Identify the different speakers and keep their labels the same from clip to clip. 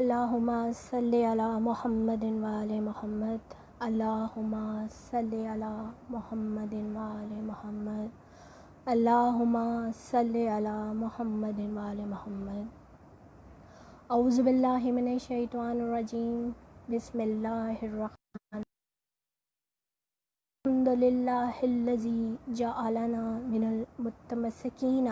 Speaker 1: اللہم صلی علی محمد وآل محمد، اللہم صلی علی محمد وآل محمد، اللہم صلی علی محمد وآل محمد۔ اعوذ باللہ من الشیطان الرجیم، بسم اللہ الرحمن الحمد للہ الذی جعلنا من المتمسکین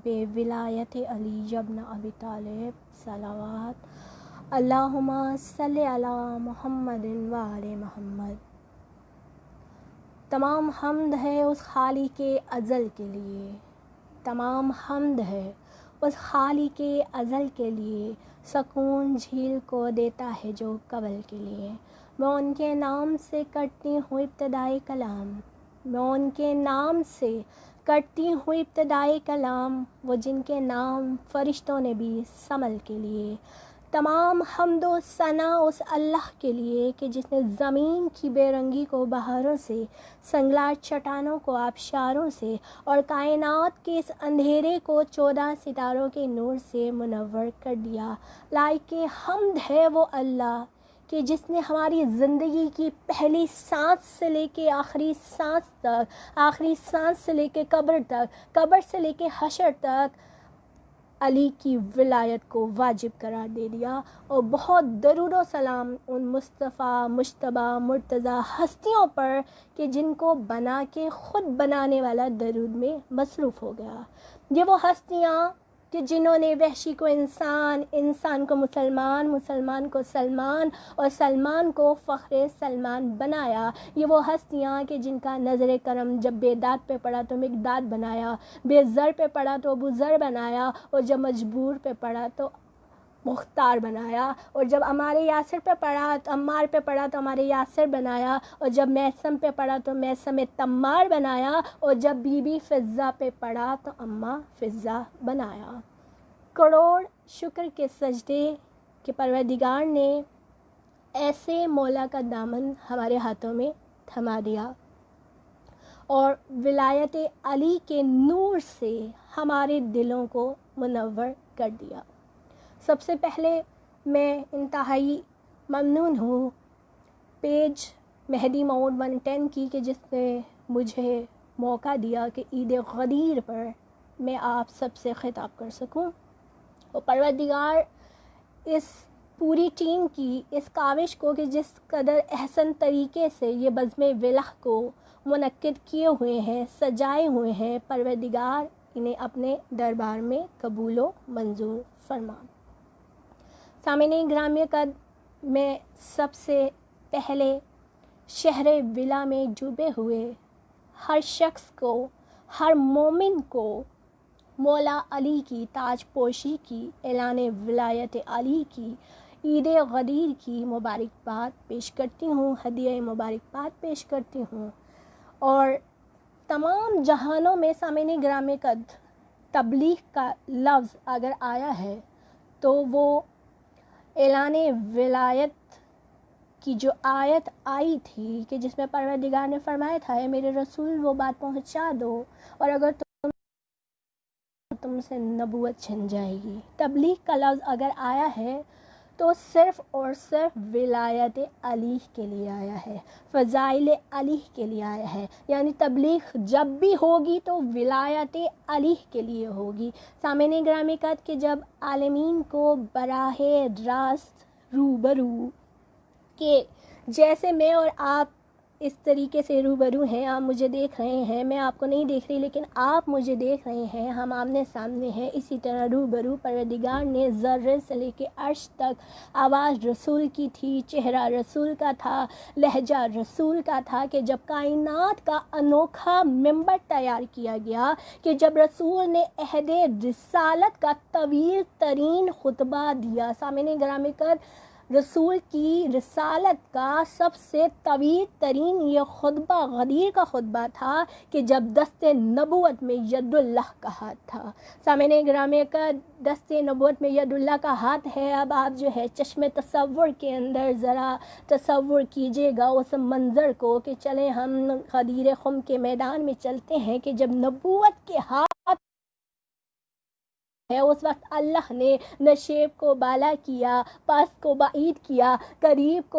Speaker 1: بولایت علی ابن ابی طالب صلوات اللہم صلی علی محمد وآل محمد۔ تمام حمد ہے اس خالق ازل کے لیے، تمام حمد ہے اس خالق ازل کے لیے، سکون جھیل کو دیتا ہے جو قبل کے لیے۔ میں ان کے نام سے کرتی ہوں ابتدائی کلام، میں ان کے نام سے کرتی ہوں ابتدائی کلام، وہ جن کے نام فرشتوں نے بھی سنبھل کے لیے۔ تمام حمد و ثنا اس اللہ کے لیے کہ جس نے زمین کی بے رنگی کو بہاروں سے، سنگلاٹ چٹانوں کو آبشاروں سے، اور کائنات کے اس اندھیرے کو 14 ستاروں کے نور سے منور کر دیا۔ لائق حمد ہے وہ اللہ کہ جس نے ہماری زندگی کی پہلی سانس سے لے کے آخری سانس تک، آخری سانس سے لے کے قبر تک، قبر سے لے کے حشر تک علی کی ولایت کو واجب قرار دے دیا۔ اور بہت درود و سلام ان مصطفیٰ، مجتبیٰ، مرتضیٰ ہستیوں پر کہ جن کو بنا کے خود بنانے والا درود میں مصروف ہو گیا۔ یہ وہ ہستیاں کہ جنہوں نے وحشی کو انسان، انسان کو مسلمان، مسلمان کو سلمان، اور سلمان کو فخر سلمان بنایا۔ یہ وہ ہستیاں کہ جن کا نظر کرم جب بے داد پہ پڑا تو مقداد بنایا، بے زر پہ پڑا تو ابو ذر بنایا، اور جب مجبور پہ پڑا تو مختار بنایا، اور جب ہمارے یاسر پہ پڑا تو عمار پہ پڑا تو ہمارے یاسر بنایا، اور جب میسم پہ پڑا تو میسم تمار بنایا، اور جب بی بی فضہ پہ پڑا تو اماں فضہ بنایا۔ کروڑ شکر کے سجدے کہ پروردگار نے ایسے مولا کا دامن ہمارے ہاتھوں میں تھما دیا اور ولایت علی کے نور سے ہمارے دلوں کو منور کر دیا۔ سب سے پہلے میں انتہائی ممنون ہوں پیج مہدی معود 110 کی کہ جس نے مجھے موقع دیا کہ عید غدیر پر میں آپ سب سے خطاب کر سکوں، اور پروردگار اس پوری ٹیم کی اس کاوش کو کہ جس قدر احسن طریقے سے یہ بزم ولح کو منعقد کیے ہوئے ہیں، سجائے ہوئے ہیں، پروردگار انہیں اپنے دربار میں قبول و منظور فرما۔ سامعین گرامی قدر، میں سب سے پہلے شہر ولا میں ڈوبے ہوئے ہر شخص کو، ہر مومن کو مولا علی کی تاج پوشی کی، اعلان ولایت علی کی، عید غدیر کی مبارکباد پیش کرتی ہوں، ہدیہ مبارکباد پیش کرتی ہوں۔ اور تمام جہانوں میں سامعین گرامی قدر تبلیغ کا لفظ اگر آیا ہے تو وہ اعلان ولایت کی جو آیت آئی تھی کہ جس میں پروردگار نے فرمایا تھا اے میرے رسول وہ بات پہنچا دو، اور اگر تم سے نبوت چھن جائے گی۔ تبلیغ کا لفظ اگر آیا ہے تو صرف اور صرف ولایت علی کے لیے آیا ہے، فضائل علی کے لیے آیا ہے، یعنی تبلیغ جب بھی ہوگی تو ولایت علی کے لیے ہوگی۔ سامعین گرامی قدر کہ جب عالمین کو براہ راست روبرو کہ جیسے میں اور آپ اس طریقے سے روبرو ہیں، آپ مجھے دیکھ رہے ہیں، میں آپ کو نہیں دیکھ رہی لیکن آپ مجھے دیکھ رہے ہیں، ہم آمنے سامنے ہیں، اسی طرح روبرو پروردگار نے ذرے سے لے کے عرش تک آواز رسول کی تھی، چہرہ رسول کا تھا، لہجہ رسول کا تھا کہ جب کائنات کا انوکھا ممبر تیار کیا گیا کہ جب رسول نے عہد رسالت کا طویل ترین خطبہ دیا۔ سامعین گرامی قدر رسول کی رسالت کا سب سے طویل ترین یہ خطبہ غدیر کا خطبہ تھا کہ جب دست نبوت میں ید اللہ کا ہاتھ تھا۔ سامعین گرامی کا دست نبوت میں ید اللہ کا ہاتھ ہے۔ اب آپ جو ہے چشم تصور کے اندر ذرا تصور کیجئے گا اس منظر کو کہ چلیں ہم غدیر خم کے میدان میں چلتے ہیں کہ جب نبوت کے ہاتھ ہے اس وقت اللہ نے نشیب کو بالا کیا، پس کو بعید کیا، قریب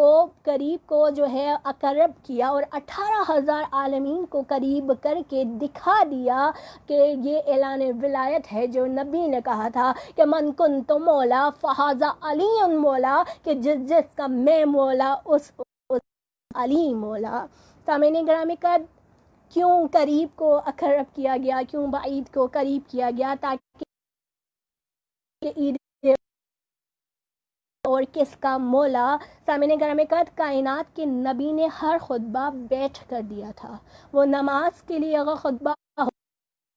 Speaker 1: کو جو ہے اقرب کیا، اور 18,000 عالمین کو قریب کر کے دکھا دیا کہ یہ اعلان ولایت ہے جو نبی نے کہا تھا کہ من کنت مولا فہذا علی مولا، کہ جس کا میں مولا اس علی مولا۔ سامعین گرامی کا کیوں قریب کو اقرب کیا گیا، کیوں بعید کو قریب کیا گیا؟ تاکہ عید اور کس کا مولا۔ سامعین گرامی کا کائنات کے نبی نے ہر خطبہ بیٹھ کر دیا تھا، وہ نماز کے لیے اگر خطبہ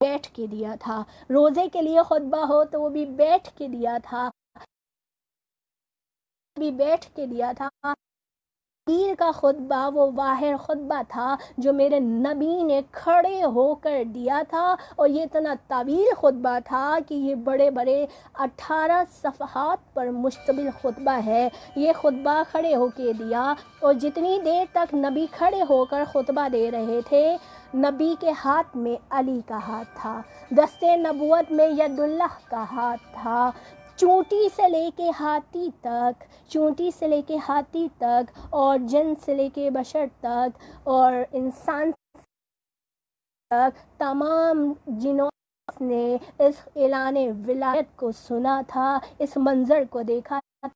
Speaker 1: بیٹھ کے دیا تھا، روزے کے لیے خطبہ ہو تو وہ بھی بیٹھ کے دیا تھا، پیر کا خطبہ وہ واحد خطبہ تھا جو میرے نبی نے کھڑے ہو کر دیا تھا، اور یہ اتنا طویل خطبہ تھا کہ یہ بڑے 18 صفحات پر مشتمل خطبہ ہے۔ یہ خطبہ کھڑے ہو کے دیا، اور جتنی دیر تک نبی کھڑے ہو کر خطبہ دے رہے تھے، نبی کے ہاتھ میں علی کا ہاتھ تھا، دستے نبوت میں ید اللہ کا ہاتھ تھا، چونٹی سے لے کے ہاتھی تک اور جن سے لے کے بشر تک اور انسان تک، تمام جنوں نے اس اعلان ولایت کو سنا تھا، اس منظر کو دیکھا تھا۔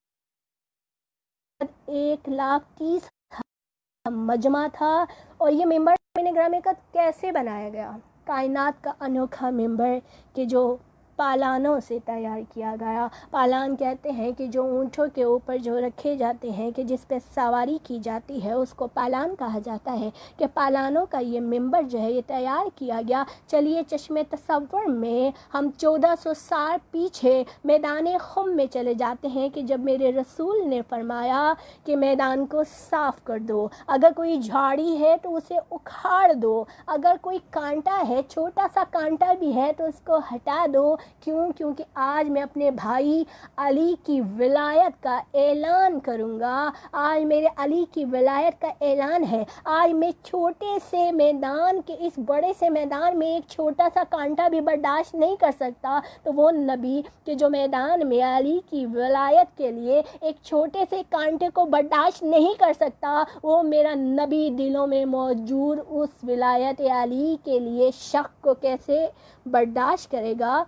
Speaker 1: 1,30,000 مجمع تھا، اور یہ ممبر میں گرامی کا کیسے بنایا گیا؟ کائنات کا انوکھا ممبر کہ جو پالانوں سے تیار کیا گیا۔ پالان کہتے ہیں کہ جو اونٹوں کے اوپر جو رکھے جاتے ہیں، کہ جس پہ سواری کی جاتی ہے، اس کو پالان کہا جاتا ہے، کہ پالانوں کا یہ ممبر جو ہے یہ تیار کیا گیا۔ چلیے چشم تصور میں ہم 1400 سال پیچھے میدان خم میں چلے جاتے ہیں، کہ جب میرے رسول نے فرمایا کہ میدان کو صاف کر دو، اگر کوئی جھاڑی ہے تو اسے اکھاڑ دو، اگر کوئی کانٹا ہے، چھوٹا سا کانٹا بھی ہے تو اس کو ہٹا دو۔ کیونکہ آج میں اپنے بھائی علی کی ولایت کا اعلان کروں گا، آج میرے علی کی ولایت کا اعلان ہے۔ آج میں چھوٹے سے میدان کے اس بڑے سے میدان میں ایک چھوٹا سا کانٹا بھی برداشت نہیں کر سکتا، تو وہ نبی کہ جو میدان میں علی کی ولایت کے لیے ایک چھوٹے سے کانٹے کو برداشت نہیں کر سکتا، وہ میرا نبی دلوں میں موجود اس ولایت علی کے لیے شک کو کیسے برداشت کرے گا؟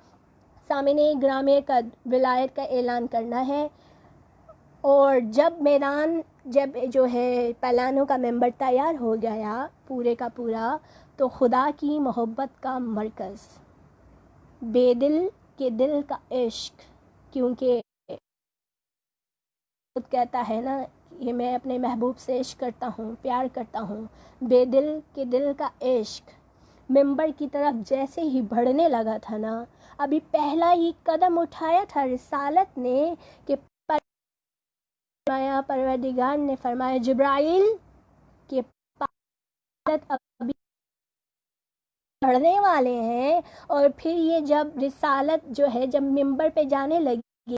Speaker 1: سامعین گرامی کا ولایت کا اعلان کرنا ہے، اور جب جو ہے پلانوں کا ممبر تیار ہو گیا پورے کا پورا، تو خدا کی محبت کا مرکز، بے دل کے دل کا عشق، کیونکہ خود کہتا ہے نا کہ میں اپنے محبوب سے عشق کرتا ہوں، پیار کرتا ہوں، بے دل کے دل کا عشق ممبر کی طرف جیسے ہی بڑھنے لگا تھا نا، ابھی پہلا ہی قدم اٹھایا تھا رسالت نے، کہ پروردگار نے فرمایا جبرائیل کہ ابھی بڑھنے والے ہیں، اور پھر یہ جب رسالت جو ہے جب ممبر پہ جانے لگی،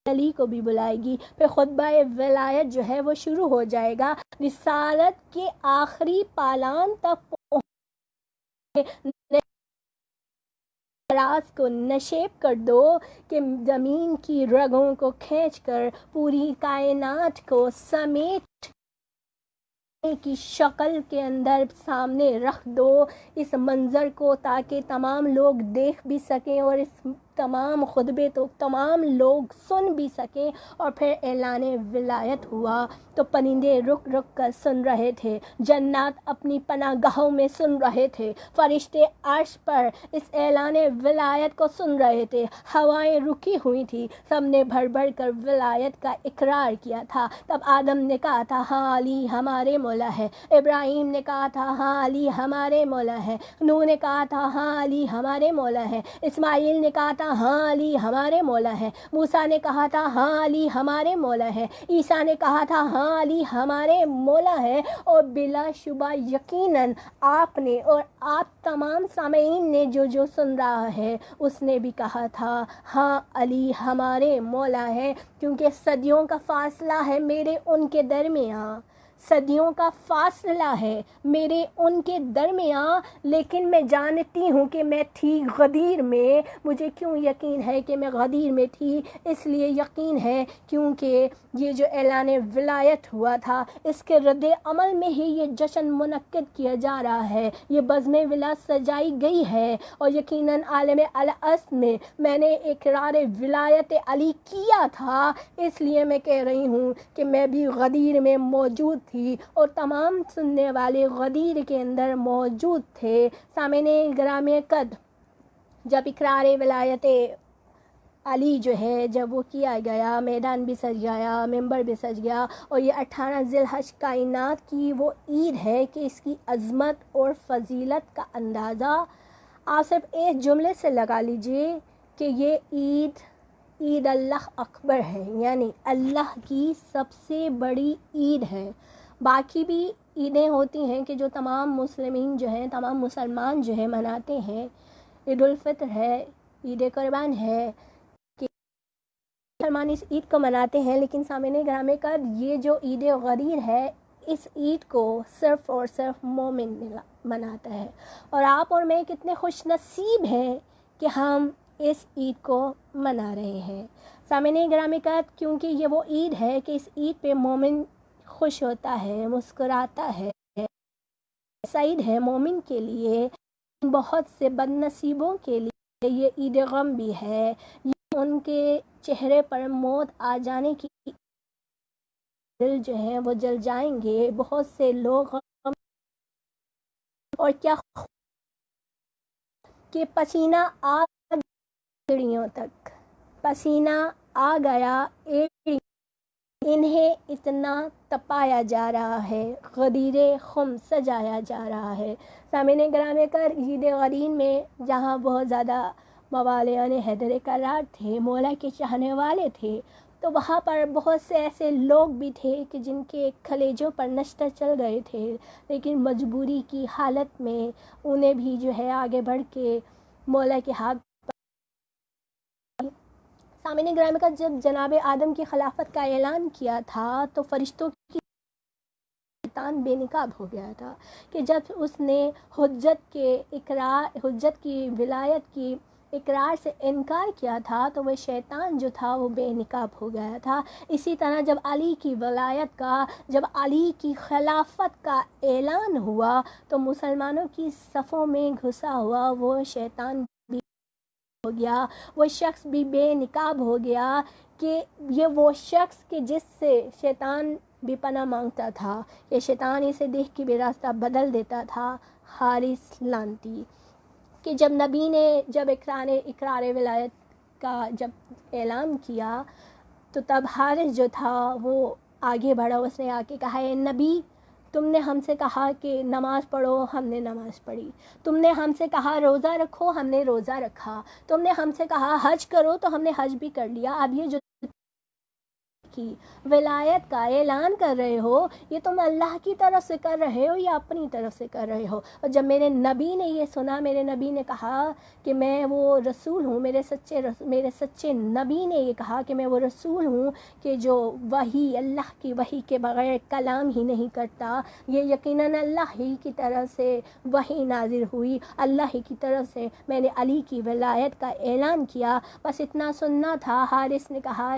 Speaker 1: علی کو بھی بلائے گی، پھر خطبہ ولایت جو ہے وہ شروع ہو جائے گا، رسالت کے آخری پالان تک راز کو نشیب کر دو، کہ زمین کی رگوں کو کھینچ کر پوری کائنات کو سمیٹ کی شکل کے اندر سامنے رکھ دو اس منظر کو، تاکہ تمام لوگ دیکھ بھی سکیں، اور اس تمام خطبے تو تمام لوگ سن بھی سکیں۔ اور پھر اعلان ولایت ہوا تو پرندے رک رک کر سن رہے تھے، جنات اپنی پناہ گاہوں میں سن رہے تھے، فرشتے عرش پر اس اعلان ولایت کو سن رہے تھے، ہوائیں رکی ہوئی تھی، سب نے بھر بھر کر ولایت کا اقرار کیا تھا۔ تب آدم نے کہا تھا ہاں علی ہمارے مولا ہے، ابراہیم نے کہا تھا ہاں علی ہمارے مولا ہے، نوح نے کہا تھا ہاں علی ہمارے مولا ہے، اسماعیل نے کہا تھا ہاں علی ہمارے مولا ہے، موسیٰ نے کہا تھا ہاں علی ہمارے مولا ہے، عیسیٰ نے کہا تھا ہاں علی ہمارے مولا ہے، اور بلا شبہ یقیناً آپ نے اور آپ تمام سامعین نے جو سن رہا ہے اس نے بھی کہا تھا ہاں علی ہمارے مولا ہے، کیونکہ صدیوں کا فاصلہ ہے میرے ان کے درمیان، صدیوں کا فاصلہ ہے میرے ان کے درمیان، لیکن میں جانتی ہوں کہ میں تھی غدیر میں۔ مجھے کیوں یقین ہے کہ میں غدیر میں تھی؟ اس لیے یقین ہے کیونکہ یہ جو اعلان ولایت ہوا تھا، اس کے رد عمل میں ہی یہ جشن منعقد کیا جا رہا ہے، یہ بزم ولایت سجائی گئی ہے، اور یقیناً عالم الاصل میں نے اقرار ولایت علی کیا تھا۔ اس لیے میں کہہ رہی ہوں کہ میں بھی غدیر میں موجود تھی، اور تمام سننے والے غدیر کے اندر موجود تھے۔ سامعین گرامی قدر، جب اقرار ولایت علی جو ہے جب وہ کیا گیا، میدان بھی سج گیا، ممبر بھی سج گیا، اور یہ 18 ذی الحج کائنات کی وہ عید ہے کہ اس کی عظمت اور فضیلت کا اندازہ آپ صرف ایک جملے سے لگا لیجئے کہ یہ عید اللہ اکبر ہے، یعنی اللہ کی سب سے بڑی عید ہے۔ باقی بھی عیدیں ہوتی ہیں کہ جو تمام مسلمین جو ہیں، تمام مسلمان جو ہیں مناتے ہیں، عید الفطر ہے، عید قربان ہے، کہ مسلمان اس عید کو مناتے ہیں، لیکن سامعین گرامی قدر یہ جو عید غدیر ہے، اس عید کو صرف اور صرف مومن مناتا ہے، اور آپ اور میں کتنے خوش نصیب ہیں کہ ہم اس عید کو منا رہے ہیں۔ سامعین گرامی قدر، کیونکہ یہ وہ عید ہے کہ اس عید پہ مومن خوش ہوتا ہے، مسکراتا ہے، سعید ہے مومن کے لیے۔ بہت سے بد نصیبوں کے لیے یہ عید غم بھی ہے، یہ ان کے چہرے پر موت آ جانے کی دل جو ہیں وہ جل جائیں گے۔ بہت سے لوگ غم، اور کیا کہ پسینہ آ ایڑیوں تک، پسینہ آ گیا ایڑی، انہیں اتنا تپایا جا رہا ہے، غدیر خم سجایا جا رہا ہے۔ سامعین گرامی قدر، عید غدیر میں جہاں بہت زیادہ موالیان حیدر کرار تھے، مولا کے چاہنے والے تھے، تو وہاں پر بہت سے ایسے لوگ بھی تھے کہ جن کے کلیجوں پر نشتر چل گئے تھے، لیکن مجبوری کی حالت میں انہیں بھی جو ہے آگے بڑھ کے مولا کے ہاتھ۔ سامعین گرامی کا جب جناب آدم کی خلافت کا اعلان کیا تھا تو فرشتوں کی شیطان بے نقاب ہو گیا تھا کہ جب اس نے حجت کی ولایت کی اقرار سے انکار کیا تھا تو وہ شیطان جو تھا وہ بے نقاب ہو گیا تھا۔ اسی طرح جب علی کی ولایت کا، جب علی کی خلافت کا اعلان ہوا تو مسلمانوں کی صفوں میں گھسا ہوا وہ شیطان بھی ہو گیا، وہ شخص بھی بے نقاب ہو گیا کہ یہ وہ شخص کہ جس سے شیطان بھی پناہ مانگتا تھا، یہ شیطان اسے دیکھ کے بھی راستہ بدل دیتا تھا، حارث لانتی، کہ جب نبی نے جب اقرار ولایت کا جب اعلان کیا تو تب حارث جو تھا وہ آگے بڑھا، اس نے آ کے کہا، اے نبی، تم نے ہم سے کہا کہ نماز پڑھو، ہم نے نماز پڑھی، تم نے ہم سے کہا روزہ رکھو، ہم نے روزہ رکھا، تم نے ہم سے کہا حج کرو تو ہم نے حج بھی کر لیا، اب یہ جو کی ولایت کا اعلان کر رہے ہو یہ تم اللہ کی طرف سے کر رہے ہو یا اپنی طرف سے کر رہے ہو؟ اور جب میرے نبی نے یہ سنا، میرے نبی نے کہا کہ میں وہ رسول ہوں، میرے سچے نبی نے یہ کہا کہ میں وہ رسول ہوں کہ جو وحی، اللہ کی وحی کے بغیر کلام ہی نہیں کرتا، یہ یقیناً اللہ ہی کی طرف سے وحی نازل ہوئی، اللہ ہی کی طرف سے میں نے علی کی ولایت کا اعلان کیا، بس اتنا سننا تھا۔ حارث نے کہا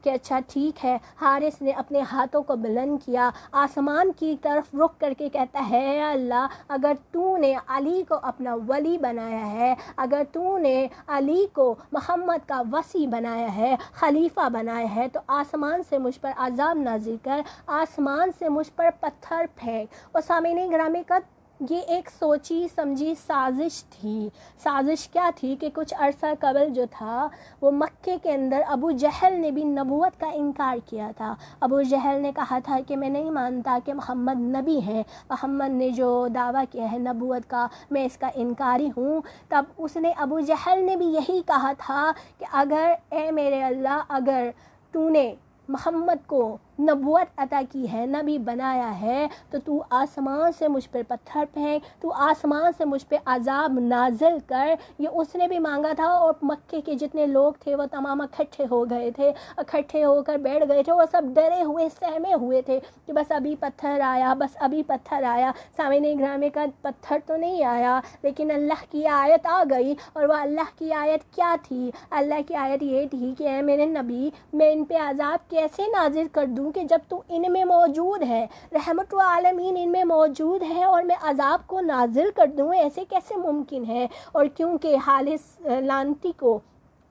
Speaker 1: کہ اچھا ٹھیک ہے۔ حارث نے اپنے ہاتھوں کو بلند کیا، آسمان کی طرف رخ کر کے کہتا ہے، اے اللہ، اگر تو نے علی کو اپنا ولی بنایا ہے، اگر تو نے علی کو محمد کا وصی بنایا ہے، خلیفہ بنایا ہے، تو آسمان سے مجھ پر عذاب نازل کر، آسمان سے مجھ پر پتھر پھینک۔ اور سامعین گرامی کا یہ ایک سوچی سمجھی سازش تھی۔ سازش کیا تھی کہ کچھ عرصہ قبل جو تھا وہ مکے کے اندر ابو جہل نے بھی نبوت کا انکار کیا تھا۔ ابو جہل نے کہا تھا کہ میں نہیں مانتا کہ محمد نبی ہے، محمد نے جو دعویٰ کیا ہے نبوت کا میں اس کا انکاری ہوں۔ تب اس نے، ابو جہل نے بھی یہی کہا تھا کہ اگر اے میرے اللہ، اگر تو نے محمد کو نبوت عطا کی ہے، نبی بنایا ہے، تو آسمان سے مجھ پر پتھر پھینک، تو آسمان سے مجھ پہ عذاب نازل کر۔ یہ اس نے بھی مانگا تھا، اور مکے کے جتنے لوگ تھے وہ تمام اکٹھے ہو گئے تھے، اکٹھے ہو کر بیٹھ گئے تھے، اور سب ڈرے ہوئے سہمے ہوئے تھے کہ بس ابھی پتھر آیا، بس ابھی پتھر آیا۔ سامعین گرامی کا پتھر تو نہیں آیا، لیکن اللہ کی آیت آ گئی، اور وہ اللہ کی آیت کیا تھی؟ اللہ کی آیت یہ تھی کہ اے میرے نبی، میں ان پہ عذاب کیسے نازل کر دوں کہ جب تو ان میں موجود ہے، رحمت العالمین ان میں موجود ہے، اور میں عذاب کو نازل کر دوں؟ ایسے کیسے ممکن ہے؟ اور کیونکہ حارث لعنتی کو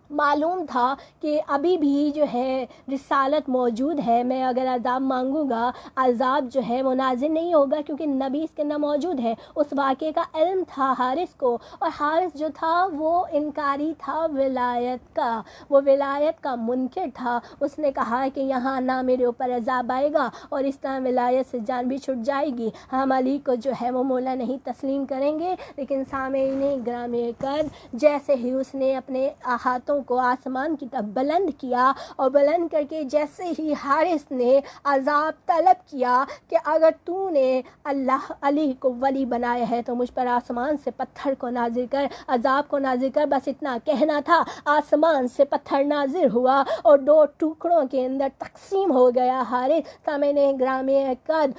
Speaker 1: معلوم تھا کہ ابھی بھی جو ہے رسالت موجود ہے، میں اگر عذاب مانگوں گا عذاب جو ہے وہ نازل نہیں ہوگا، کیونکہ نبی اس کے اندر موجود ہے۔ اس واقعے کا علم تھا حارث کو، اور حارث جو تھا وہ انکاری تھا ولایت کا، وہ ولایت کا منکر تھا۔ اس نے کہا کہ یہاں نہ میرے اوپر عذاب آئے گا، اور اس طرح ولایت سے جان بھی چھٹ جائے گی، ہم علی کو جو ہے وہ مولا نہیں تسلیم کریں گے۔ لیکن سامعین گرامی قدر، جیسے ہی اس نے اپنے ہاتھوں کو آسمان کی طرف بلند کیا، اور بلند کر کے جیسے ہی حارث نے عذاب طلب کیا کہ اگر تو نے اللہ علی کو ولی بنایا ہے تو مجھ پر آسمان سے پتھر کو نازل کر، عذاب کو نازل کر، بس اتنا کہنا تھا، آسمان سے پتھر نازل ہوا اور 2 ٹکڑوں کے اندر تقسیم ہو گیا حارث۔ سامعین گرامی قدر،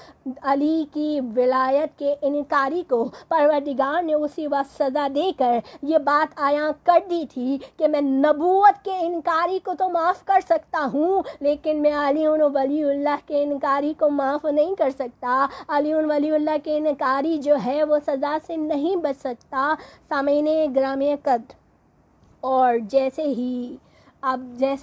Speaker 1: علی کی ولایت کے انکاری کو پروردگار نے اسی وقت سزا دے کر یہ بات عیاں کر دی تھی کہ میں نبوت کے انکاری کو تو معاف کر سکتا ہوں، لیکن میں علی ولی اللہ کے انکاری کو معاف نہیں کر سکتا۔ علی ولی اللہ کے انکاری جو ہے وہ سزا سے نہیں بچ سکتا۔ سامعین گرامی قدر، اور جیسے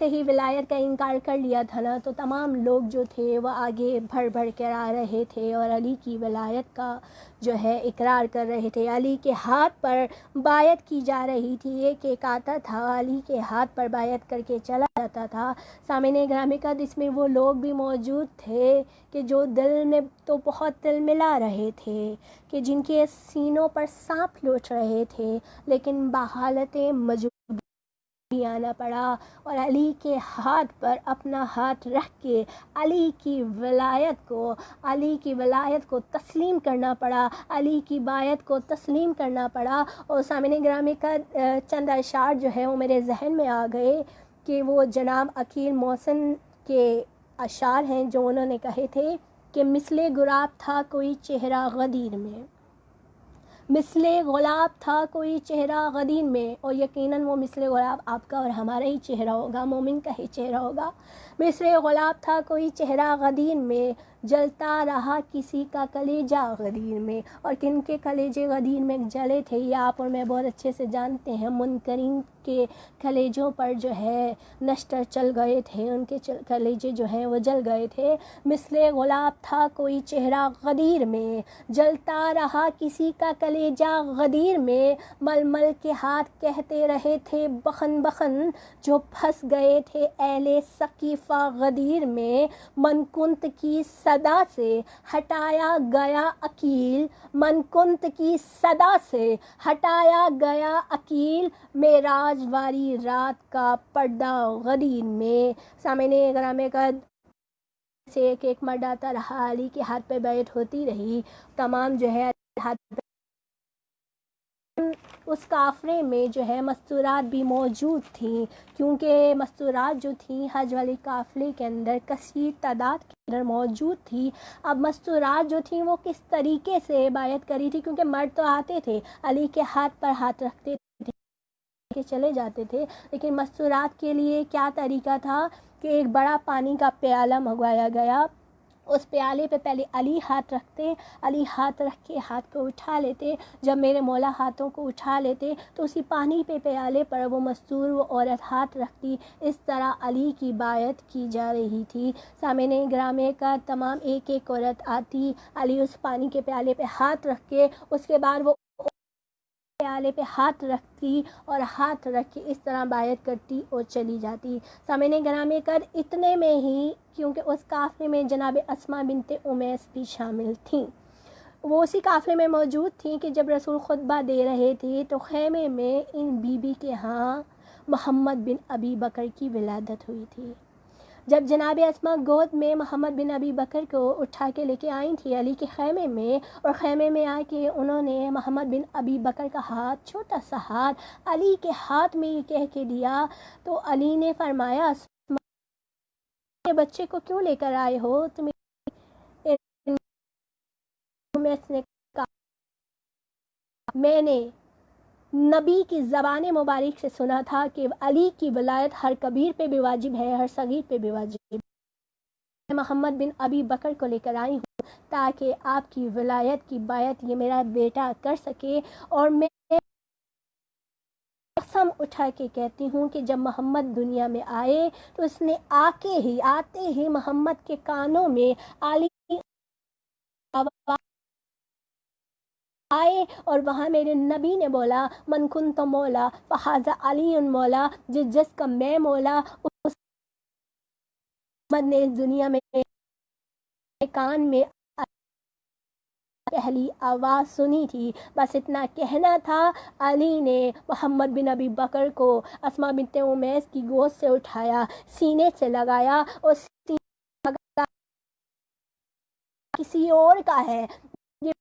Speaker 1: ہی ولایت کا انکار کر لیا تھا نا، تو تمام لوگ جو تھے وہ آگے بڑھ کر آ رہے تھے، اور علی کی ولایت کا جو ہے اقرار کر رہے تھے۔ علی کے ہاتھ پر بیعت کی جا رہی تھی، ایک آتا تھا علی کے ہاتھ پر بیعت کر کے چلا جاتا تھا۔ سامعین گرامی کا اس میں وہ لوگ بھی موجود تھے کہ جو دل میں تو بہت دل ملا رہے تھے، کہ جن کے سینوں پر سانپ لوٹ رہے تھے، لیکن بحالت مجبوری آنا پڑا، اور علی کے ہاتھ پر اپنا ہاتھ رکھ کے علی کی ولایت کو تسلیم کرنا پڑا، علی کی بیعت کو تسلیم کرنا پڑا۔ اور سامعین گرامی کا چند اشعار جو ہے وہ میرے ذہن میں آ گئے کہ وہ جناب عقیل محسن کے اشعار ہیں، جو انہوں نے کہے تھے کہ مثل گلاب تھا کوئی چہرہ غدیر میں، مثل گلاب تھا کوئی چہرہ غدیر میں، اور یقیناً وہ مثل گلاب آپ کا اور ہمارا ہی چہرہ ہوگا، مومن کا ہی چہرہ ہوگا۔ مثل گلاب تھا کوئی چہرہ غدیر میں، جلتا رہا کسی کا کلیجہ غدیر میں۔ اور کن کے کلیجے غدیر میں جلے تھے یہ آپ اور میں بہت اچھے سے جانتے ہیں، منکرین کے کلیجوں پر جو ہے نشتر چل گئے تھے، ان کے کلیجے جو ہیں وہ جل گئے تھے۔ مثل گلاب تھا کوئی چہرہ غدیر میں، جلتا رہا کسی کا کلیجہ غدیر میں، مل مل کے ہاتھ کہتے رہے تھے بخن بخن، جو پھنس گئے تھے اہل سقیفہ غدیر میں۔ من کنت کی صدا سے ہٹایا گیا عقیل، من کنت کی صدا سے ہٹایا گیا عقیل، معراج والی رات کا پردہ غدیر میں۔ سامعین گرامی کا سے ایک مرد آتا رہا، علی کے ہاتھ پہ بیعت ہوتی رہی، تمام جو ہے ہاتھ پہ اس کافرے میں جو ہے مستورات بھی موجود تھیں، کیونکہ مستورات جو تھیں حج والے قافلے کے اندر کثیر تعداد کے اندر موجود تھی۔ اب مستورات جو تھیں وہ کس طریقے سے بیعت کری تھی، کیونکہ مرد تو آتے تھے علی کے ہاتھ پر ہاتھ رکھتے تھے، چلے جاتے تھے، لیکن مستورات کے لیے کیا طریقہ تھا کہ ایک بڑا پانی کا پیالہ منگوایا گیا، اس پیالے پہ پہلے علی ہاتھ رکھتے، علی ہاتھ رکھ کے ہاتھ کو اٹھا لیتے، جب میرے مولا ہاتھوں کو اٹھا لیتے تو اسی پانی پہ پیالے پر وہ مستور وہ عورت ہاتھ رکھتی، اس طرح علی کی بیعت کی جا رہی تھی۔ سامعین گرامی کا تمام ایک عورت آتی، علی اس پانی کے پیالے پہ ہاتھ رکھ کے، اس کے بعد وہ پیالے پہ ہاتھ رکھتی اور ہاتھ رکھ کے اس طرح بیعت کرتی اور چلی جاتی۔ سامعین گرامی قدر اتنے میں ہی، کیونکہ اس قافلے میں جناب اسماء بنت امیس بھی شامل تھیں، وہ اسی قافلے میں موجود تھیں کہ جب رسول خطبہ دے رہے تھے تو خیمے میں ان بی بی کے ہاں محمد بن ابی بکر کی ولادت ہوئی تھی۔ جب جناب اسما گود میں محمد بن ابی بکر کو اٹھا کے لے کے آئی تھی علی کے خیمے میں، اور خیمے میں آ کے انہوں نے محمد بن ابی بکر کا ہاتھ، چھوٹا سا ہاتھ علی کے ہاتھ میں یہ کہہ کے دیا، تو علی نے فرمایا اسما کے بچے کو کیوں لے کر آئے ہو تم؟ میں نے نبی کی زبان مبارک سے سنا تھا کہ علی کی ولایت ہر کبیر پہ بھی واجب ہے، ہر صغیر پہ بھی واجب ہے۔ میں محمد بن ابی بکر کو لے کر آئی ہوں تاکہ آپ کی ولایت کی بیعت یہ میرا بیٹا کر سکے، اور میں قسم اٹھا کے کہتی ہوں کہ جب محمد دنیا میں آئے تو اس نے آتے ہی محمد کے کانوں میں علی آواز آئے، اور وہاں میرے نبی نے بولا من کنت مولا فہذا علی مولا، جس کا میں مولا اس محمد نے اس دنیا میں کان میں پہلی آواز سنی تھی، بس اتنا کہنا تھا۔ علی نے محمد بن ابی بکر کو اسما بنت امیس کی گود سے اٹھایا، سینے سے لگایا، اور کسی اور کا ہے، یہ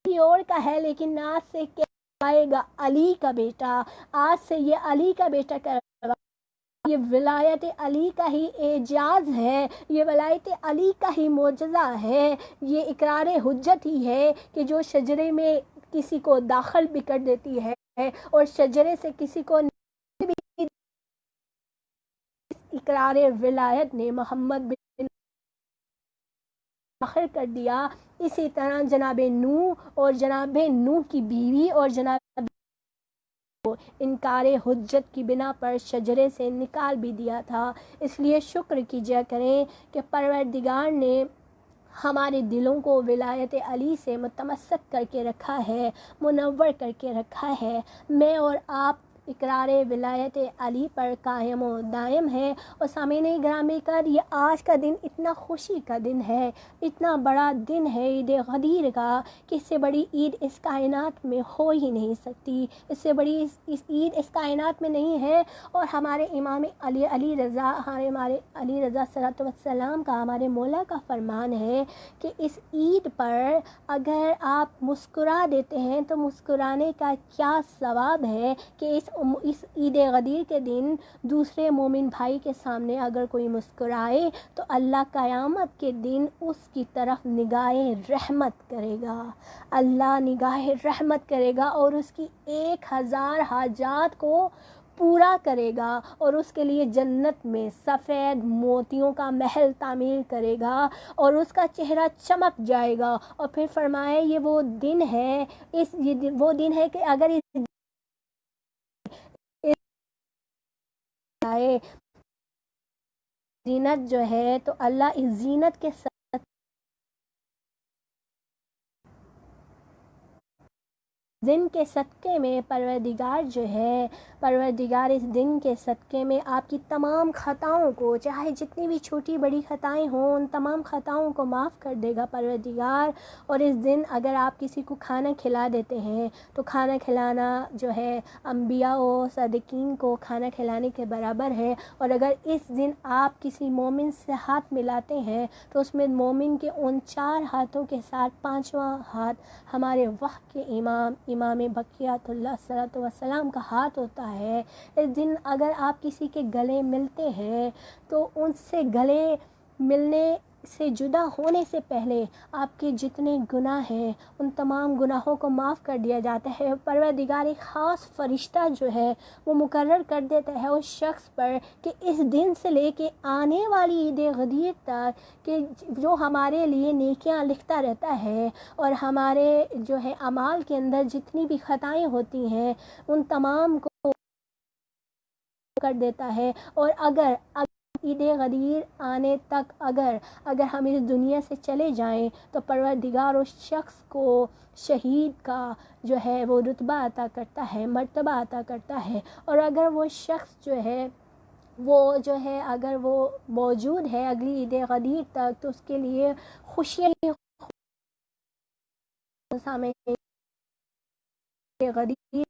Speaker 1: کسی اور کا ہے، لیکن آج سے کیا آئے گا علی کا بیٹا، آج سے یہ علی کا بیٹا کرے گا۔ یہ ولایت علی کا ہی اعجاز ہے، یہ ولایت علی کا ہی معجزہ ہے، یہ اقرار حجت ہی ہے کہ جو شجرے میں کسی کو داخل بھی کر دیتی ہے اور شجرے سے کسی کو بھی، اقرار ولایت نے محمد بن داخل کر دیا۔ اسی طرح جناب نوح اور جناب نوح کی بیوی اور جناب انکار حجت کی بنا پر شجرے سے نکال بھی دیا تھا۔ اس لیے شکر کیجیا کریں کہ پروردگار نے ہمارے دلوں کو ولایت علی سے متمسک کر کے رکھا ہے، منور کر کے رکھا ہے۔ میں اور آپ اقرار ولایت علی پر قائم و دائم ہے۔ اور سامعین گرامی کر، یہ آج کا دن اتنا خوشی کا دن ہے، اتنا بڑا دن ہے عید غدیر کا، کہ اس سے بڑی عید اس کائنات میں ہو ہی نہیں سکتی، اس سے بڑی اس عید اس کائنات میں نہیں ہے۔ اور ہمارے امام علی رضا، ہمارے علی رضا صلوات والسلام کا، ہمارے مولا کا فرمان ہے کہ اس عید پر اگر آپ مسکرا دیتے ہیں تو مسکرانے کا کیا ثواب ہے، کہ اس عید غدیر کے دن دوسرے مومن بھائی کے سامنے اگر کوئی مسکرائے تو اللہ قیامت کے دن اس کی طرف نگاہ رحمت کرے گا، اللہ نگاہ رحمت کرے گا، اور اس کی 1000 حاجات کو پورا کرے گا، اور اس کے لیے جنت میں سفید موتیوں کا محل تعمیر کرے گا، اور اس کا چہرہ چمک جائے گا۔ اور پھر فرمائے یہ وہ دن ہے، وہ دن ہے کہ اگر اس آئے زینت جو ہے تو اللہ اس زینت کے ساتھ دن کے صدقے میں پروردگار جو ہے، پروردگار اس دن کے صدقے میں آپ کی تمام خطاؤں کو، چاہے جتنی بھی چھوٹی بڑی خطائیں ہوں، ان تمام خطاؤں کو معاف کر دے گا پروردگار۔ اور اس دن اگر آپ کسی کو کھانا کھلا دیتے ہیں تو کھانا کھلانا جو ہے انبیاء و صادقین کو کھانا کھلانے کے برابر ہے۔ اور اگر اس دن آپ کسی مومن سے ہاتھ ملاتے ہیں تو اس میں مومن کے ان 4 ہاتھوں کے ساتھ 5واں ہاتھ ہمارے وقت کے امام بقیت اللہ صلوات والسلام کا ہاتھ ہوتا ہے۔ اس دن اگر آپ کسی کے گلے ملتے ہیں تو ان سے گلے ملنے سے جدا ہونے سے پہلے آپ کے جتنے گناہ ہیں ان تمام گناہوں کو معاف کر دیا جاتا ہے۔ پروردگار ایک خاص فرشتہ جو ہے وہ مقرر کر دیتا ہے اس شخص پر کہ اس دن سے لے کے آنے والی عید غدیر تک کہ جو ہمارے لیے نیکیاں لکھتا رہتا ہے، اور ہمارے جو ہے اعمال کے اندر جتنی بھی خطائیں ہوتی ہیں ان تمام کو کر دیتا ہے۔ اور اگر عید غدیر آنے تک اگر ہم اس دنیا سے چلے جائیں تو پروردگار اس شخص کو شہید کا جو ہے وہ رتبہ عطا کرتا ہے، مرتبہ عطا کرتا ہے۔ اور اگر وہ شخص جو ہے اگر وہ موجود ہے اگلی عید غدیر تک تو اس کے لیے خوشیاں سامنے غدیر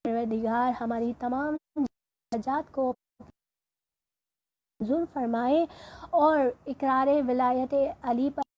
Speaker 1: پروردگار ہماری تمام حاجات کو منظور فرمائے اور اقرار ولایت علی پر